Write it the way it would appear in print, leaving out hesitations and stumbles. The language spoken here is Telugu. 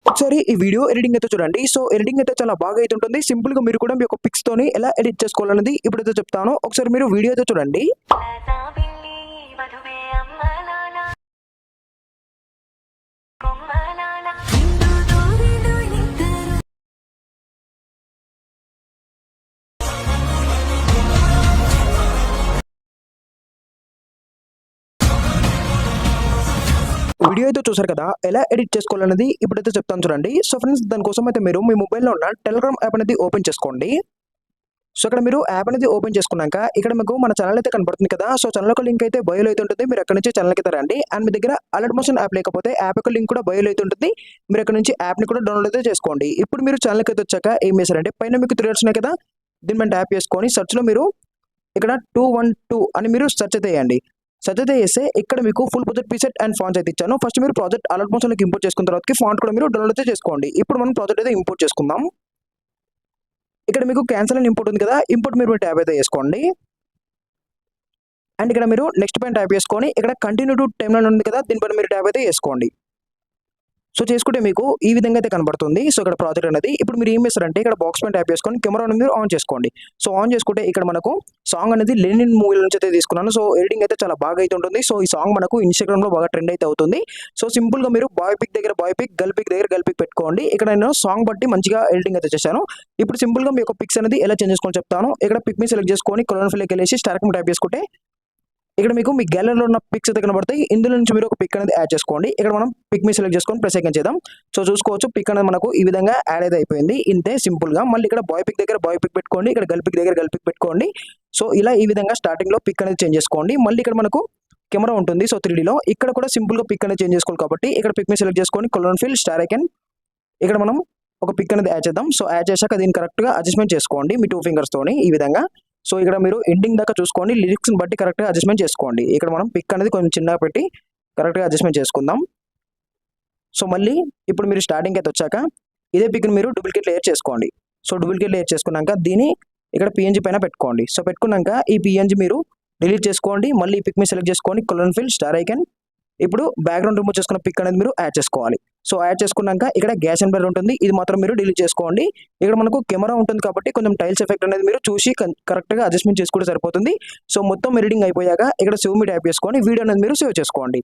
ఒకసారి ఈ వీడియో ఎడిటింగ్ అయితే చూడండి. సో ఎడిటింగ్ అయితే చాలా బాగా అయితే ఉంటుంది. సింపుల్ గా మీరు కూడా మీ యొక్క పిక్స్ తోని ఎలా ఎడిట్ చేసుకోవాలనేది ఇప్పుడైతే చెప్తాను. ఒకసారి మీరు వీడియో అయితే చూడండి. వీడియో అయితే చూసారు కదా, ఎలా ఎడిట్ చేసుకోవాలనేది ఇప్పుడైతే చెప్తాను చూడండి. సో ఫ్రెండ్స్, దానికోసం అయితే మీరు మీ మొబైల్లో ఉన్న టెలిగ్రామ్ యాప్ అనేది ఓపెన్ చేసుకోండి. సో ఇక్కడ మీరు యాప్ అనేది ఓపెన్ చేసుకున్నాక ఇక్కడ మీకు మన ఛానల్ అయితే కనబడుతుంది కదా. సో ఛానల్ యొక్క లింక్ అయితే బయోలో అయితే ఉంటుంది. మీరు అక్కడ నుంచి ఛానల్కి అయితే రండి. అండ్ మీ దగ్గర అలర్ట్ మోషన్ యాప్ లేకపోతే యాప్ యొక్క లింక్ కూడా బయోలో అయితే ఉంటుంది. మీరు అక్కడ నుంచి యాప్ని కూడా డౌన్లోడ్ అయితే చేసుకోండి. ఇప్పుడు మీరు ఛానల్కి అయితే వచ్చాక ఏం చేశారంటే పైన మీకు 3 ఉన్నాయి కదా, దీని మీద ట్యాప్ చేసుకొని సెర్చ్లో మీరు ఇక్కడ 212 అని మీరు సెర్చ్ అయితే వేయండి. సెర్చ్ అయితే చేస్తే ఇక్కడ మీకు full project preset and fonts అయితే ఇచ్చాను. ఫస్ట్ మీరు ప్రాజెక్ట్ అలర్ట్ మోషన్లోకి ఇంపోర్ట్ చేసుకున్న తర్వాత ఫాంట్ కూడా మీరు డౌన్లోడ్ అయితే చేసుకోండి. ఇప్పుడు మనం ప్రాజెక్ట్ అయితే ఇంపోర్ట్ చేసుకుందాం. ఇక్కడ మీకు క్యాన్సల్ అని ఇంపోర్ట్ ఉంది కదా, ఇంపోర్ట్ మీరు ట్యాప్ అయితే చేసుకోండి. అండ్ ఇక్కడ మీరు నెక్స్ట్ పైన ట్యాప్ చేసుకొని ఇక్కడ కంటిన్యూ టు టైమ్ లైన్ ఉంది కదా, దీనిపైన మీరు ట్యాప్ అయితే చేసుకోండి. సో చేసుకుంటే మీకు ఈ విధంగా అయితే కనబడుతుంది. సో ఇక్కడ ప్రాజెక్ట్ అనేది ఇప్పుడు మీరు ఏం చేస్తారంటే ఇక్కడ బాక్స్ పైన ట్యాప్ చేసుకొని కెమెరా అనేది మీరు ఆన్ చేసుకోండి. సో ఆన్ చేసుకుంటే ఇక్కడ మనకు సాంగ్ అనేది లెనిన్ మూవీ నుంచి అయితే తీసుకున్నాను. సో ఎడిటింగ్ అయితే చాలా బాగా అయితే ఉంటుంది. సో ఈ సాంగ్ మనకు ఇన్స్టాగ్రామ్ లో బాగా ట్రెండ్ అయితే అవుతుంది. సో సింపుల్ గా మీరు బాయ్ పిక్ దగ్గర బాయ్ పిక్, గర్ల్ పిక్ దగ్గర గర్ల్ పిక్ పెట్టుకోండి. ఇక్కడ నేను సాంగ్ బట్టి మంచిగా ఎడిటింగ్ అయితే చేశాను. ఇప్పుడు సింపుల్ గా మీ యొక్క పిక్స్ అనేది ఎలా చేంజ్ చేసుకొని చెప్తాను. ఇక్కడ పిక్ మీ సెలెక్ట్ చేసుకొని కలర్ ఫిల్కి వెళ్ళేసి స్టార్క్ ట్యాప్ చేసుకుంటే ఇక్కడ మీకు మీ గ్యాలరీలో ఉన్న పిక్స్ అయితే కనబడతాయి. ఇందులో నుంచి మీరు ఒక పిక్ అనేది యాడ్ చేసుకోండి. ఇక్కడ మనం పిక్ మీ సెలెక్ట్ చేసుకొని ప్రెస్ అగైన్ చేద్దాం. సో చూసుకోవచ్చు పిక్ అనేది మనకు ఈ విధంగా యాడ్ అయితే అయిపోయింది. ఇంతే సింపుల్ గా. మళ్ళీ ఇక్కడ బాయ్ పిక్ దగ్గర బాయ్ పిక్ పెట్టుకోండి, ఇక్కడ గర్ల్ పిక్ దగ్గర గర్ల్ పిక్ పెట్టుకోండి. సో ఇలా ఈ విధంగా స్టార్టింగ్ లో పిక్ అనేది చేంజ్ చేసుకోండి. మళ్ళీ ఇక్కడ మనకు కెమెరా ఉంటుంది. సో 3Dలో ఇక్కడ కూడా సింపుల్ గా పిక్ అనేది చేంజ్ చేసుకోవాలి కాబట్టి ఇక్కడ పిక్ మీ సెలెక్ట్ చేసుకొని కలర్ ఫిల్ స్టార్ ఐకాన్ ఇక్కడ మనం ఒక పిక్ అనేది యాడ్ చేద్దాం. సో యాడ్ చేశాక దీన్ని కరెక్ట్ గా అడ్జస్ట్మెంట్ చేసుకోండి మీ 2 ఫింగర్స్ తోని ఈ విధంగా. సో ఇక్కడ మీరు ఎండింగ్ దాకా చూసుకోండి, లిరిక్స్ని బట్టి కరెక్ట్గా అడ్జస్ట్మెంట్ చేసుకోండి. ఇక్కడ మనం పిక్ అనేది కొంచెం చిన్నగా పెట్టి కరెక్ట్గా అడ్జస్ట్మెంట్ చేసుకుందాం. సో మళ్ళీ ఇప్పుడు మీరు స్టార్టింగ్ అయితే వచ్చాక ఇదే పిక్ని మీరు డూప్లికేట్ లేయర్ చేసుకోండి. సో డూప్లికేట్ లేయర్ చేసుకున్నాక దీన్ని ఇక్కడ పిఎన్జీ పైన పెట్టుకోండి. సో పెట్టుకున్నాక ఈ పిఎన్జీ మీరు డిలీట్ చేసుకోండి. మళ్ళీ ఈ పిక్ మీ సెలెక్ట్ చేసుకోండి, కలర్ ఫిల్ స్టార్ ఐకాన్. ఇప్పుడు బ్యాక్గ్రౌండ్ రిమూవ్ చేసుకున్న పిక్ అనేది మీరు యాడ్ చేసుకోవాలి. సో యాడ్ చేసుకున్నాక ఇక్కడ గ్యాస్ అండ్ బ్లర్ ఉంటుంది, ఇది మాత్రం మీరు డిలీట్ చేసుకోండి. ఇక్కడ మనకు కెమెరా ఉంటుంది కాబట్టి కొంచెం టైల్స్ ఎఫెక్ట్ అనేది మీరు చూసి కరెక్ట్గా అడ్జస్ట్మెంట్ చేసుకుంటే సరిపోతుంది. సో మొత్తం ఎడిటింగ్ అయిపోయాక ఇక్కడ సేవ్ మీ ట్యాప్ చేసుకొని వీడియో అనేది మీరు సేవ్ చేసుకోండి.